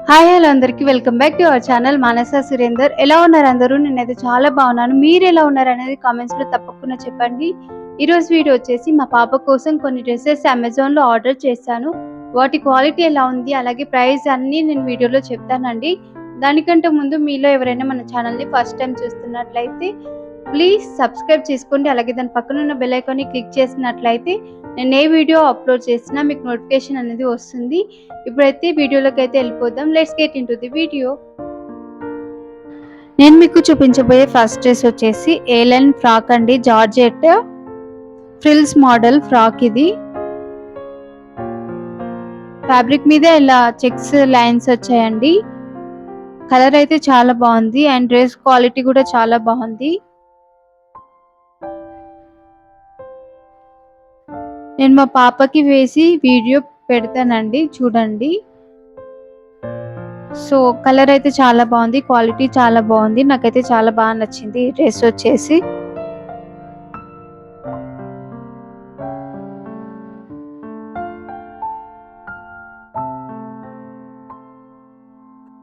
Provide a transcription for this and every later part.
Hi hello అందరికీ welcome back to our channel Manasa Surender. ఎలా ఉన్నారు అందరూ? నేనైతే చాలా బాగున్నాను. మీరు ఎలా ఉన్నారు అనేది కామెంట్స్ లో తప్పకుండా చెప్పండి. ఈరోజు వీడియో వచ్చేసి మా పాప కోసం కొన్ని డ్రెస్సెస్ అమెజాన్ లో ఆర్డర్ చేశాను. వాటి క్వాలిటీ ఎలా ఉంది, అలాగే ప్రైస్ అన్ని నేను వీడియోలో చెప్తానండి. దానికంటే ముందు మీలో ఎవరైనా మన ఛానల్ని ఫస్ట్ టైం చూస్తున్నట్లయితే ప్లీజ్ సబ్స్క్రైబ్ చేసుకోండి. అలాగే దాని పక్కన ఉన్న బెల్ ఐకాన్ని క్లిక్ చేసినట్లయితే నేను ఏ వీడియో అప్లోడ్ చేసినా మీకు నోటిఫికేషన్ అనేది వస్తుంది. ఇప్పుడైతే వీడియోలోకి అయితే వెళ్ళిపోదాం. Let's get into the video. నేను మీకు చూపించబోయే ఫస్ట్ డ్రెస్ వచ్చేసి ఏలైన్ ఫ్రాక్ అండి. Georgette frills model frock. ఇది ఫ్యాబ్రిక్ మీద ఇలా చెక్స్ లైన్స్ వచ్చాయండి. కలర్ అయితే చాలా బాగుంది అండ్ డ్రెస్ క్వాలిటీ కూడా చాలా బాగుంది. నేను మా పాపకి వేసి వీడియో పెడతానండి, చూడండి. సో కలర్ అయితే చాలా బాగుంది, క్వాలిటీ చాలా బాగుంది. నాకైతే చాలా బాగా నచ్చింది ఈ డ్రెస్ వచ్చేసి.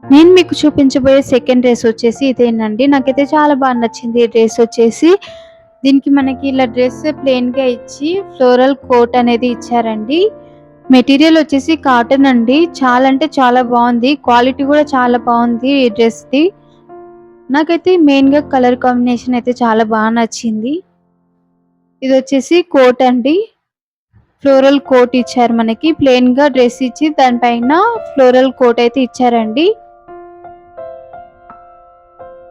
నేను మీకు చూపించబోయే సెకండ్ డ్రెస్ వచ్చేసి ఇదేనండి. నాకైతే చాలా బాగా నచ్చింది ఈ డ్రెస్ వచ్చేసి. దీనికి మనకి ఇలా డ్రెస్ ప్లెయిన్ గా ఇచ్చి ఫ్లోరల్ కోట్ అనేది ఇచ్చారండి. మెటీరియల్ వచ్చేసి కాటన్ అండి. చాలా అంటే చాలా బాగుంది, క్వాలిటీ కూడా చాలా బాగుంది ఈ డ్రెస్ ది. నాకైతే మెయిన్ గా కలర్ కాంబినేషన్ అయితే చాలా బాగా నచ్చింది. ఇది వచ్చేసి కోట్ అండి. ఫ్లోరల్ కోట్ ఇచ్చారు మనకి. ప్లెయిన్ గా డ్రెస్ ఇచ్చి దానిపైన ఫ్లోరల్ కోట్ అయితే ఇచ్చారండి.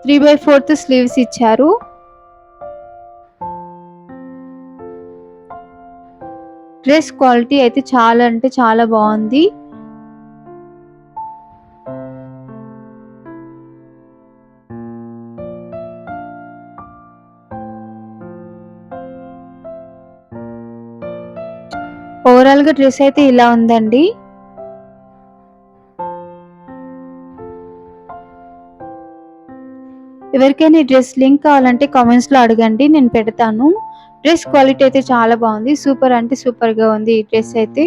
3/4 స్లీవ్స్ ఇచ్చారు. డ్రెస్ క్వాలిటీ అయితే చాలా అంటే చాలా బాగుంది. ఓవరాల్ గా డ్రెస్ అయితే ఇలా ఉందండి. ఎవరికైనా ఈ డ్రెస్ లింక్ కావాలంటే కామెంట్స్ లో అడగండి, నేను పెడతాను. డ్రెస్ క్వాలిటీ అయితే చాలా బాగుంది. సూపర్ అంటే సూపర్ గా ఉంది ఈ డ్రెస్ అయితే.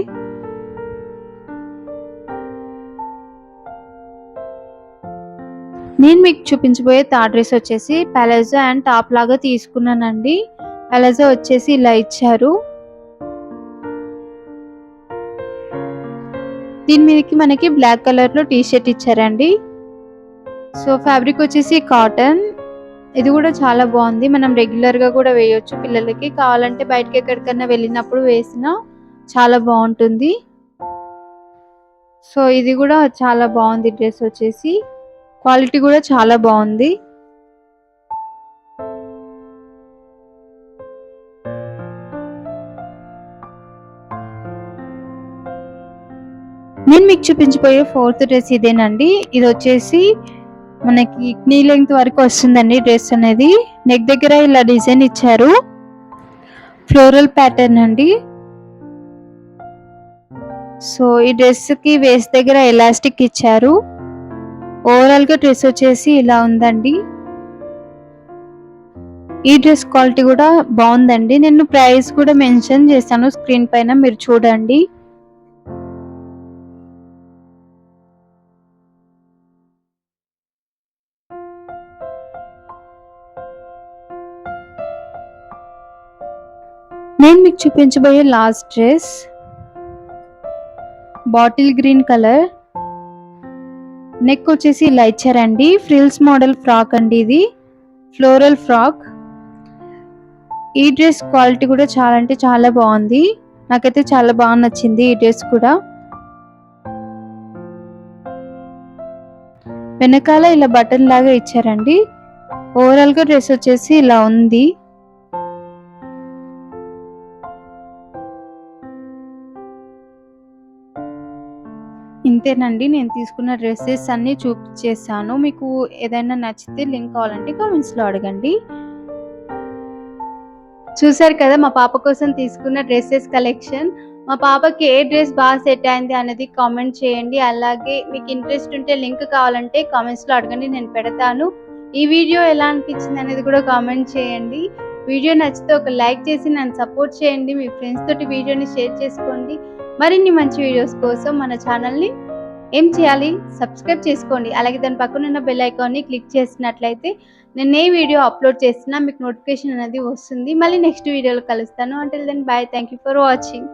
నేను మీకు చూపించబోయే థర్డ్ డ్రెస్ వచ్చేసి ప్యాలెజో అండ్ టాప్ లాగా తీసుకున్నానండి. ప్యాలెజో వచ్చేసి ఇలా ఇచ్చారు. దీని మీదకి మనకి బ్లాక్ కలర్ లో టీ షర్ట్ ఇచ్చారండి. సో ఫ్యాబ్రిక్ వచ్చేసి కాటన్. ఇది కూడా చాలా బాగుంది. మనం రెగ్యులర్ గా కూడా వేయొచ్చు. పిల్లలకి కావాలంటే బయటకి ఎక్కడికన్నా వెళ్ళినప్పుడు వేసినా చాలా బాగుంటుంది. సో ఇది కూడా చాలా బాగుంది డ్రెస్ వచ్చేసి. క్వాలిటీ కూడా చాలా బాగుంది. నేను మీకు చూపించబోయే ఫోర్త్ డ్రెస్ ఇదేనండి. ఇది వచ్చేసి మనకి నీ లెంగ్త్ వరకు వస్తుందండి డ్రెస్ అనేది. నెక్ దగ్గర ఇలా డిజైన్ ఇచ్చారు. ఫ్లోరల్ ప్యాటర్న్ అండి. సో ఈ డ్రెస్ కి వేస్ట్ దగ్గర ఎలాస్టిక్ ఇచ్చారు. ఓవరాల్ గా డ్రెస్ వచ్చేసి ఇలా ఉందండి. ఈ డ్రెస్ క్వాలిటీ కూడా బాగుందండి. నేను ప్రైస్ కూడా మెన్షన్ చేశాను స్క్రీన్ పైన, మీరు చూడండి. నేను మీకు చూపించబోయే last dress bottle green colour. Neck వచ్చేసి ఇలా ఇచ్చారండి. ఫ్రిల్స్ మోడల్ ఫ్రాక్ అండి. ఇది ఫ్లోరల్ ఫ్రాక్. ఈ డ్రెస్ క్వాలిటీ కూడా చాలా అంటే చాలా బాగుంది. నాకైతే చాలా బాగా నచ్చింది ఈ డ్రెస్ కూడా. వెనకాల ఇలా బటన్ లాగా ఇచ్చారండి. ఓవరాల్ గా డ్రెస్ వచ్చేసి ఇలా ఉంది. ఇంతేనండి, నేను తీసుకున్న డ్రెస్సెస్ అన్ని చూపించేసాను. మీకు ఏదైనా నచ్చితే లింక్ కావాలంటే కామెంట్స్ లో అడగండి. చూసారు కదా మా పాప కోసం తీసుకున్న డ్రెస్సెస్ కలెక్షన్. మా పాపకి ఏ డ్రెస్ బాగా సెట్ అయింది అనేది కామెంట్ చేయండి. అలాగే మీకు ఇంట్రెస్ట్ ఉంటే లింక్ కావాలంటే కామెంట్స్ లో అడగండి, నేను పెడతాను. ఈ వీడియో ఎలా అనిపించింది అనేది కూడా కామెంట్ చేయండి. వీడియో నచ్చితే ఒక లైక్ చేసి నన్ను సపోర్ట్ చేయండి. మీ ఫ్రెండ్స్ తోటి వీడియోని షేర్ చేసుకోండి. మరిన్ని మంచి వీడియోస్ కోసం మన ఛానల్ని ఏం చేయాలి? సబ్స్క్రైబ్ చేసుకోండి. అలాగే దాని పక్కన ఉన్న బెల్ ఐకాన్ని క్లిక్ చేసినట్లయితే నేను ఏ వీడియో అప్లోడ్ చేసినా మీకు నోటిఫికేషన్ అనేది వస్తుంది. మళ్ళీ నెక్స్ట్ వీడియోలో కలుస్తాను. Until then bye. Thank you for watching.